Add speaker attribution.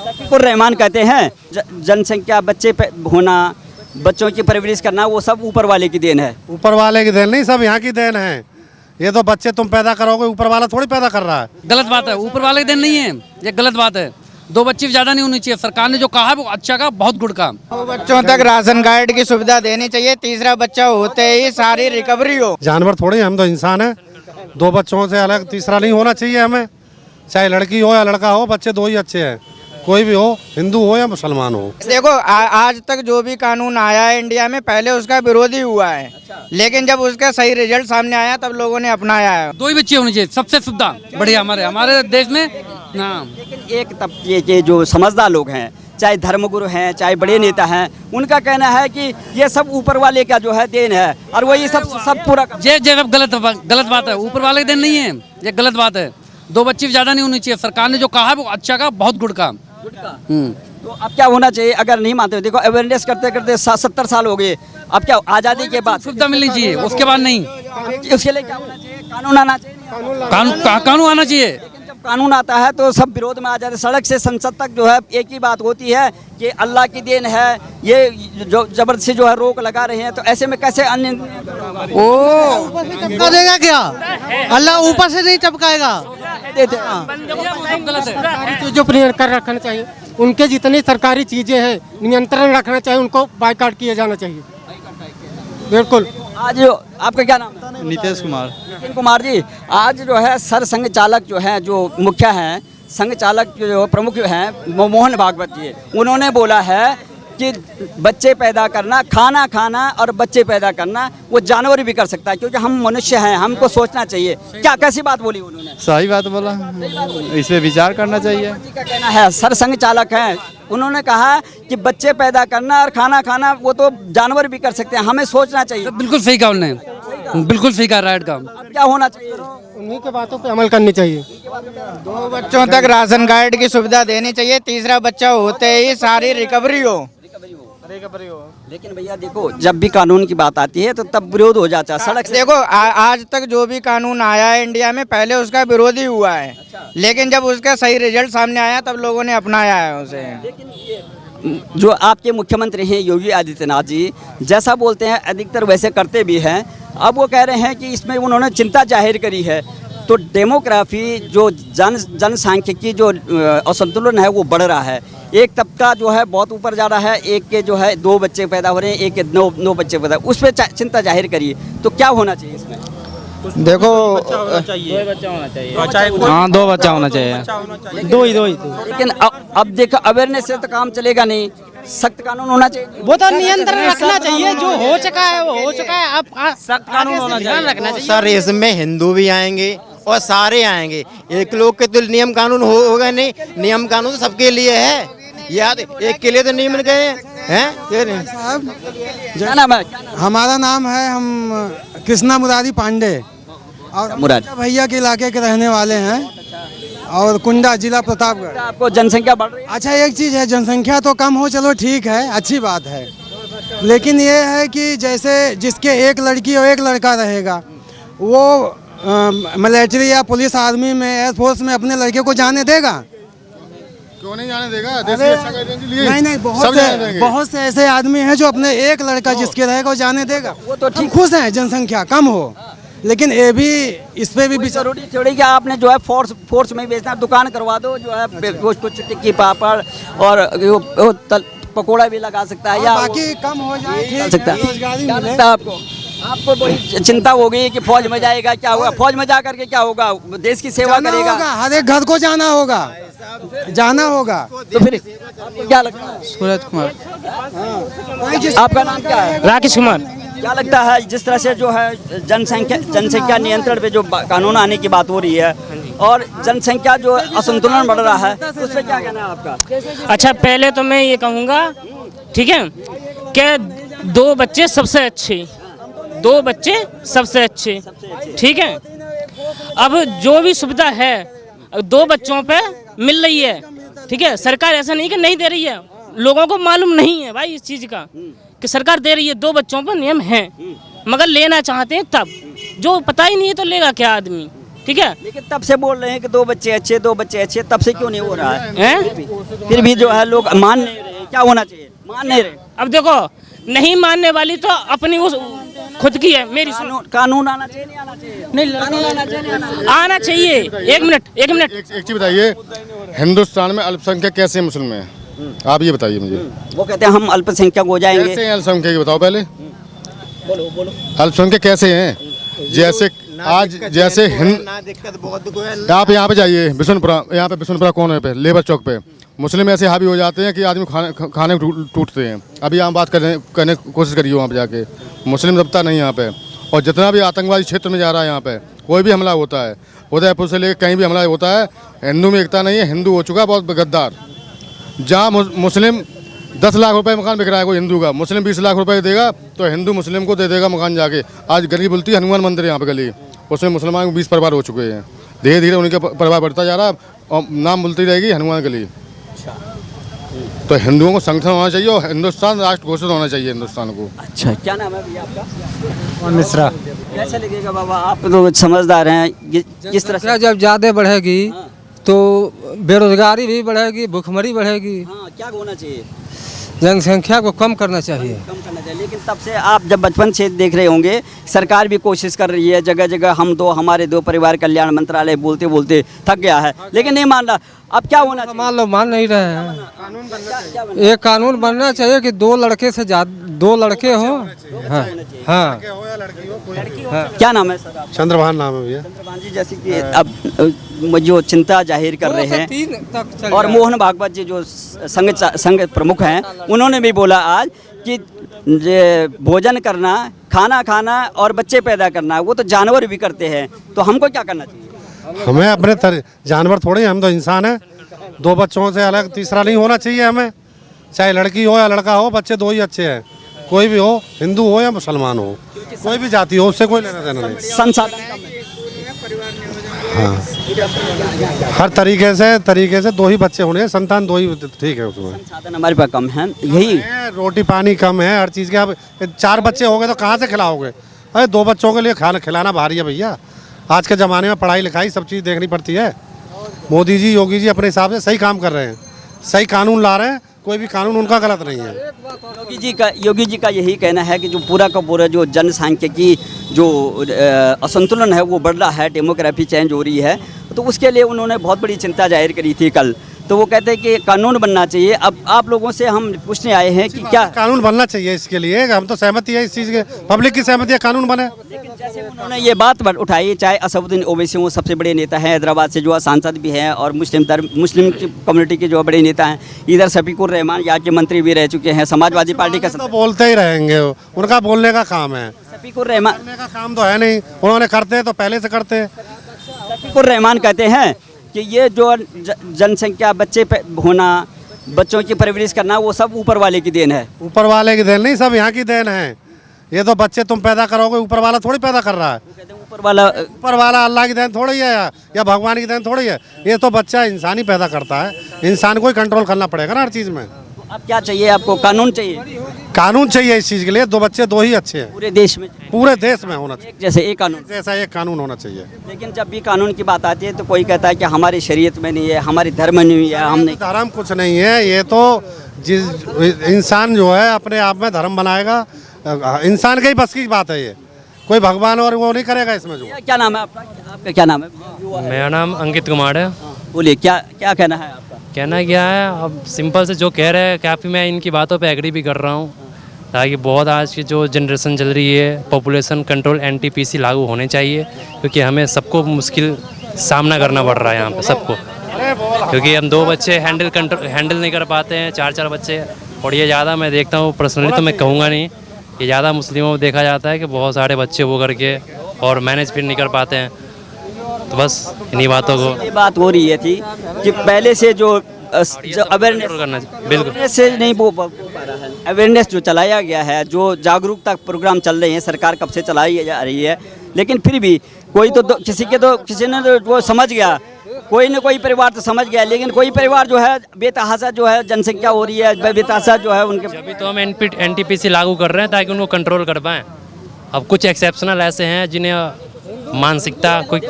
Speaker 1: शफीकुर रहमान कहते हैं जनसंख्या होना, बच्चों की परवरिश करना वो सब ऊपर वाले की देन है।
Speaker 2: ऊपर वाले की देन नहीं, सब यहाँ की देन है। ये तो बच्चे तुम पैदा करोगे, ऊपर वाला थोड़ी पैदा कर रहा है।
Speaker 3: गलत बात है, ऊपर वाले की देन नहीं है, ये गलत बात है। 2 बच्चे भी ज्यादा नहीं होनी चाहिए। सरकार ने जो कहा है वो अच्छा का, बहुत गुड का।
Speaker 4: 2 बच्चों तक राशन कार्ड की सुविधा देनी चाहिए, तीसरा बच्चा होते ही सारी रिकवरी हो।
Speaker 2: जानवर थोड़ी, हम तो इंसान हैं। 2 बच्चों से अलग तीसरा नहीं होना चाहिए हमें। चाहे लड़की हो या लड़का हो, बच्चे 2 ही अच्छे हैं, कोई भी हो, हिंदू हो या मुसलमान हो।
Speaker 4: देखो आज तक जो भी कानून आया है इंडिया में, पहले उसका विरोधी हुआ है, लेकिन जब उसका सही रिजल्ट सामने आया तब लोगों ने अपनाया है।
Speaker 3: 2 ही बच्चे होने चाहिए, सबसे सुविधा बढ़िया हमारे देश में।
Speaker 1: लेकिन एक तबके के जो समझदार लोग हैं, चाहे धर्मगुरु हैं, चाहे बड़े नेता हैं, उनका कहना है कि ये सब ऊपर वाले का जो है देन है, और वही सब पूरा
Speaker 3: ये गलत बात है। ऊपर वाले का देन नहीं है, ये गलत बात है। 2 बच्चे भी ज्यादा नहीं होनी चाहिए। सरकार ने जो कहा है वो अच्छा का, बहुत गुड का।
Speaker 1: तो अब क्या होना चाहिए अगर नहीं मानते? देखो अवेयरनेस करते करते 70 साल हो गए, अब क्या आज़ादी के बाद
Speaker 3: सुविधा मिलनी चाहिए, उसके बाद नहीं।
Speaker 1: उसके लिए क्या होना चाहिए? कानून आना चाहिए।
Speaker 3: कानून आना चाहिए।
Speaker 1: लेकिन जब कानून आता है तो सब विरोध में आ जाते हैं। सड़क से संसद तक जो है एक ही बात होती है कि अल्लाह की देन है, ये जो जबरदस्ती जो है रोक लगा रहे हैं, तो ऐसे में कैसे अन्य
Speaker 5: टपका देगा क्या? अल्लाह ऊपर से नहीं टपकाएगा।
Speaker 6: चीजों पर नियंत्रण रखना चाहिए। उनके जितनी सरकारी चीजें हैं नियंत्रण रखना चाहिए, उनको बाइकाट किया जाना चाहिए। बिल्कुल।
Speaker 1: आज आपका क्या नाम है?
Speaker 7: नीतीश कुमार।
Speaker 1: नितिन कुमार जी, आज जो है सर संघ चालक जो है, जो मुखिया हैं, संघ चालक जो प्रमुख हैं मोहन भागवत जी, उन्होंने बोला है कि बच्चे पैदा करना, खाना खाना और बच्चे पैदा करना वो जानवर भी कर सकता है, क्योंकि हम मनुष्य हैं, हमको सोचना चाहिए। क्या कैसी बात बोली उन्होंने?
Speaker 7: सही बात बोला, इस पे विचार करना चाहिए।
Speaker 1: क्या कहना है? सर संघ चालक हैं, उन्होंने कहा कि बच्चे पैदा करना और खाना खाना वो तो जानवर भी कर सकते हैं, हमें सोचना चाहिए।
Speaker 3: बिल्कुल सही कहा उन्होंने, बिल्कुल सही कहा। राइट काम
Speaker 1: क्या होना चाहिए?
Speaker 6: उन्हीं के बातों पे अमल करनी चाहिए।
Speaker 4: 2 बच्चों तक राशन कार्ड की सुविधा देनी चाहिए, तीसरा बच्चा होते ही सारी रिकवरी हो।
Speaker 1: लेकिन भैया देखो, जब भी कानून की बात आती है तो तब विरोध हो जाता है। सड़क से
Speaker 4: देखो आज तक जो भी कानून आया है इंडिया में, पहले उसका विरोधी हुआ है, लेकिन जब उसका सही रिजल्ट सामने आया तब लोगों ने अपनाया है उसे।
Speaker 1: जो आपके मुख्यमंत्री हैं योगी आदित्यनाथ जी, जैसा बोलते हैं अधिकतर वैसे करते भी हैं। अब वो कह रहे हैं कि इसमें उन्होंने चिंता जाहिर करी है, तो डेमोग्राफी जो जनसांख्यिकी जो असंतुलन है वो बढ़ रहा है। एक तबका जो है बहुत ऊपर जा रहा है, एक के जो है 2 बच्चे पैदा हो रहे हैं, एक के 9 बच्चे पैदा, उस पर चिंता जाहिर करिए। तो क्या होना चाहिए इसमें?
Speaker 4: देखो
Speaker 7: 2 बच्चा होना चाहिए। हाँ, 2 बच्चा होना चाहिए। 2 ही।
Speaker 1: लेकिन अब देखो अवेयरनेस से तो काम चलेगा नहीं, सख्त कानून होना चाहिए।
Speaker 5: वो तो नियंत्रण रखना चाहिए, जो हो चुका है वो हो चुका है। अब
Speaker 7: सख्त कानून होना चाहिए।
Speaker 4: सर इसमें हिंदू भी आएंगे और सारे आएंगे, एक लोग के तो नियम कानून होगा नहीं। नियम कानून तो सबके लिए है, याद एक के लिए तो नहीं मिल गए हैं।
Speaker 1: क्या नाम है?
Speaker 5: हमारा नाम है, हम कृष्णा मुरारी पांडे, और भैया के इलाके के रहने वाले हैं, और कुंडा जिला प्रतापगढ़।
Speaker 1: आपको जनसंख्या बढ़ रही है?
Speaker 5: अच्छा, एक चीज़ है, जनसंख्या तो कम हो, चलो ठीक है, अच्छी बात है, लेकिन ये है कि जैसे जिसके एक लड़की और एक लड़का रहेगा, वो मिलिट्री या पुलिस आर्मी में, एयरफोर्स में अपने लड़के को जाने देगा?
Speaker 2: क्यों नहीं जाने देगा? देश की रक्षा करने के लिए
Speaker 5: नहीं, बहुत से ऐसे आदमी हैं जो अपने एक लड़का जिसके रहेगा वो जाने देगा।
Speaker 1: वो तो ठीक,
Speaker 5: खुश हैं जनसंख्या कम हो, लेकिन ये भी इस पे भी
Speaker 1: जरूरी थोड़ी कि आपने जो है फोर्स में बेचना, दुकान करवा दो, जो है कुछ टिक्की पापड़ और पकोड़ा भी लगा सकता है, या
Speaker 5: बाकी कम हो जाए
Speaker 1: सकता है। आपको बड़ी चिंता हो गई कि फौज में जाएगा, क्या होगा? फौज में जा करके क्या होगा? देश की सेवा करेगा,
Speaker 5: हर एक घर को जाना होगा।
Speaker 1: तो फिर आपको क्या लगता है?
Speaker 7: सूरज कुमार।
Speaker 1: आपका नाम क्या है?
Speaker 6: राकेश कुमार।
Speaker 1: क्या लगता है जिस तरह से जो है जनसंख्या नियंत्रण पे जो कानून आने की बात हो रही है और जनसंख्या जो असंतुलन बढ़ रहा है, उस पर क्या कहना है आपका?
Speaker 8: अच्छा, पहले तो मैं ये कहूँगा, ठीक है, कि 2 बच्चे सबसे अच्छे, 2 बच्चे सबसे अच्छे, ठीक है। अब जो भी सुविधा है 2 बच्चों पे मिल रही है, ठीक है। सरकार ऐसा नहीं कि नहीं दे रही है, लोगों को मालूम नहीं है भाई इस चीज़ का कि सरकार दे रही है, 2 बच्चों पर नियम है, मगर लेना चाहते हैं तब, जो पता ही नहीं है तो लेगा क्या आदमी, ठीक है।
Speaker 1: लेकिन तब से बोल रहे हैं कि 2 बच्चे अच्छे, 2 बच्चे अच्छे, तब से क्यों नहीं हो रहा है?
Speaker 8: हैं?
Speaker 1: फिर भी जो है लोग मान नहीं रहे। क्या होना चाहिए? मान नहीं रहे।
Speaker 8: अब देखो, नहीं मानने वाली तो अपनी उस खुद की है। मेरी सुनो,
Speaker 1: कानून आना चाहिए, नहीं आना चाहिए?
Speaker 8: नहीं,
Speaker 1: कानून आना चाहिए, नहीं आना चाहिए?
Speaker 8: आना चाहिए। एक मिनट
Speaker 9: एक चीज बताइए, हिंदुस्तान में अल्पसंख्यक कैसे मुस्लिम हैं? आप ये बताइए मुझे।
Speaker 1: वो कहते हैं हम अल्पसंख्यक हो जाएंगे।
Speaker 9: कैसे हैं अल्पसंख्यक, ये बताओ पहले।
Speaker 1: बोलो।
Speaker 9: अल्पसंख्यक कैसे हैं? जैसे आज जैसे आप यहाँ पे जाइए बिशनपुरा, यहाँ पे बिशनपुरा कोने पे लेबर चौक पे मुस्लिम ऐसे हावी हो जाते हैं कि आदमी खाने टूटते हैं। अभी यहाँ बात करने की कोशिश करिए, वहाँ पे जाके मुस्लिम दबता नहीं यहाँ पे। और जितना भी आतंकवादी क्षेत्र में जा रहा है, यहाँ पे कोई भी हमला होता है, उदयपुर से लेकर कहीं भी हमला होता है, हिंदू में एकता नहीं है। हिंदू हो चुका है बहुत गद्दार। जहाँ मुस्लिम 10 लाख रुपए मकान बिक रहा है कोई हिंदू का, मुस्लिम 20 लाख रुपए देगा तो हिंदू मुस्लिम को दे देगा मकान जाके। आज गली बोलती है हनुमान मंदिर यहाँ पे गली, उसमें मुसलमान को 20 परिवार हो चुके हैं। धीरे धीरे उनका परिवार बढ़ता जा रहा है और नाम बोलती रहेगी हनुमान गली। तो हिंदुओं को संगठन होना चाहिए और हिंदुस्तान राष्ट्र घोषित होना चाहिए हिंदुस्तान को।
Speaker 1: अच्छा, क्या नाम है भैया आपका?
Speaker 6: मिश्रा।
Speaker 1: कैसा लगेगा बाबा? आप तो समझदार हैं, किस तरह से?
Speaker 6: जब ज़्यादा बढ़ेगी तो बेरोजगारी भी बढ़ेगी, भूखमरी बढ़ेगी।
Speaker 1: हाँ, क्या होना चाहिए?
Speaker 6: जनसंख्या को कम करना चाहिए।
Speaker 1: कम करना चाहिए। लेकिन तब से आप जब बचपन से देख रहे होंगे, सरकार भी कोशिश कर रही है, जगह जगह हमारे दो परिवार कल्याण मंत्रालय बोलते बोलते थक गया है, लेकिन नहीं मान रहा। अब क्या होना चाहिए?
Speaker 6: मान लो मान नहीं रहे हैं। एक कानून बनना चाहिए कि 2 लड़के से ज़्यादा 2 लड़के हों। हाँ।
Speaker 1: क्या नाम है सर आप?
Speaker 2: चंद्रभान नाम है भैया।
Speaker 1: चंद्रभान जी, जैसे कि अब जो चिंता जाहिर कर रहे हैं और मोहन भागवत जी जो संघ प्रमुख हैं, उन्होंने भी बोला आज कि भोजन करना, खाना खाना और बच्चे पैदा करना वो तो जानवर भी करते हैं, तो हमको क्या करना चाहिए?
Speaker 2: हमें अपने जानवर थोड़े, हम तो इंसान हैं। 2 बच्चों से अलग तीसरा नहीं होना चाहिए हमें। चाहे लड़की हो या लड़का हो, बच्चे 2 ही अच्छे हैं। कोई भी हो, हिंदू हो या मुसलमान हो, कोई भी जाति हो, उससे कोई लेना देना नहीं।
Speaker 1: संसाधन
Speaker 2: हाँ, हर तरीके से 2 ही बच्चे होने, संतान 2 ही ठीक है। उसमें
Speaker 1: संसाधन हमारे पास कम है, यही
Speaker 2: रोटी पानी कम है, हर चीज़ के। अब 4 बच्चे हो गए तो कहाँ से खिलाओगे? अरे 2 बच्चों के लिए खाना खिलाना भारी है भैया। आज के ज़माने में पढ़ाई लिखाई सब चीज़ देखनी पड़ती है। मोदी जी, योगी जी अपने हिसाब से सही काम कर रहे हैं, सही कानून ला रहे हैं। कोई भी कानून उनका गलत नहीं है।
Speaker 1: योगी जी का यही कहना है कि जो पूरा का पूरा जो जनसांख्यिकी जो असंतुलन है वो बढ़ रहा है, डेमोग्राफी चेंज हो रही है, तो उसके लिए उन्होंने बहुत बड़ी चिंता जाहिर करी थी कल। तो वो कहते हैं कि कानून बनना चाहिए। अब आप लोगों से हम पूछने आए हैं कि क्या
Speaker 2: कानून बनना चाहिए इसके लिए? हम तो सहमति है इस चीज़ के, पब्लिक की सहमति है, कानून बने।
Speaker 1: लेकिन जैसे उन्होंने ये बात उठाई, चाहे असदुद्दीन ओवैसी वो सबसे बड़े नेता हैं, हैदराबाद से जो सांसद भी हैं और मुस्लिम कम्युनिटी के जो बड़े नेता हैं, इधर शफीकुर रहमान यहाँ के मंत्री भी रह चुके हैं, समाजवादी पार्टी का
Speaker 2: तो बोलते ही रहेंगे, उनका बोलने का काम है।
Speaker 1: शफीकुर रहमान
Speaker 2: बोलने का काम तो है नहीं, उन्होंने करते तो पहले से करते।
Speaker 1: शफीकुर रहमान कहते हैं कि ये जो जनसंख्या, बच्चे होना, बच्चों की परवरिश करना, वो सब ऊपर वाले की देन है।
Speaker 2: ऊपर वाले की देन नहीं, सब यहाँ की देन है। ये तो बच्चे तुम पैदा करोगे, ऊपर वाला थोड़ी पैदा कर रहा है।
Speaker 1: ऊपर वाला
Speaker 2: अल्लाह की देन थोड़ी है या भगवान की देन थोड़ी है। ये तो बच्चा इंसान ही पैदा करता है, इंसान को ही कंट्रोल करना पड़ेगा ना हर चीज़ में।
Speaker 1: अब क्या चाहिए आपको? कानून चाहिए।
Speaker 2: कानून चाहिए इस चीज़ के लिए। 2 बच्चे 2 ही अच्छे हैं,
Speaker 1: पूरे देश में
Speaker 2: होना चाहिए।
Speaker 1: जैसे एक कानून,
Speaker 2: जैसा एक कानून होना चाहिए।
Speaker 1: लेकिन जब भी कानून की बात आती है तो कोई कहता है कि हमारी शरीयत में नहीं है, हमारी धर्म में नहीं है, हम नहीं।
Speaker 2: धर्म कुछ नहीं है, ये तो जिस इंसान जो है अपने आप में धर्म बनाएगा, इंसान के ही बस की बात है। ये कोई भगवान और वो नहीं करेगा इसमें। जो
Speaker 1: क्या नाम है आपका क्या नाम है?
Speaker 7: मेरा नाम अंकित कुमार है।
Speaker 1: बोलिए, क्या कहना है आपका?
Speaker 7: कहना क्या है, अब सिंपल से जो कह रहे हैं, काफ़ी मैं इनकी बातों पे एग्री भी कर रहा हूँ। ताकि बहुत आज की जो जनरेशन चल रही है, पॉपुलेशन कंट्रोल NTPC लागू होने चाहिए, क्योंकि हमें सबको मुश्किल सामना करना पड़ रहा है यहाँ पे सबको, क्योंकि हम 2 बच्चे हैंडल नहीं कर पाते हैं, 4 बच्चे। और ये ज़्यादा मैं देखता हूँ पर्सनली, तो मैं कहूँगा नहीं, ये ज़्यादा मुस्लिमों में देखा जाता है कि बहुत सारे बच्चे वो करके और मैनेज फिर नहीं कर पाते हैं। तो बस इन्हीं बातों को
Speaker 1: ये बात हो रही है थी कि पहले से जो अवेयरनेस
Speaker 7: करना बिल्कुल
Speaker 1: से नहीं हो पा रहा है। अवेयरनेस जो चलाया गया है, जो जागरूकता प्रोग्राम चल रहे हैं, सरकार कब से चलाई जा रही है, लेकिन फिर भी कोई तो किसी ने तो वो समझ गया, कोई न कोई परिवार तो समझ गया, लेकिन कोई परिवार जो है बेतहाशा जो है जनसंख्या हो रही है, बेतहाशा जो है उनके।
Speaker 7: अभी तो हम NTPC लागू कर रहे हैं ताकि उनको कंट्रोल कर पाएँ। अब कुछ एक्सेप्शनल ऐसे हैं जिन्हें मानसिकता कोई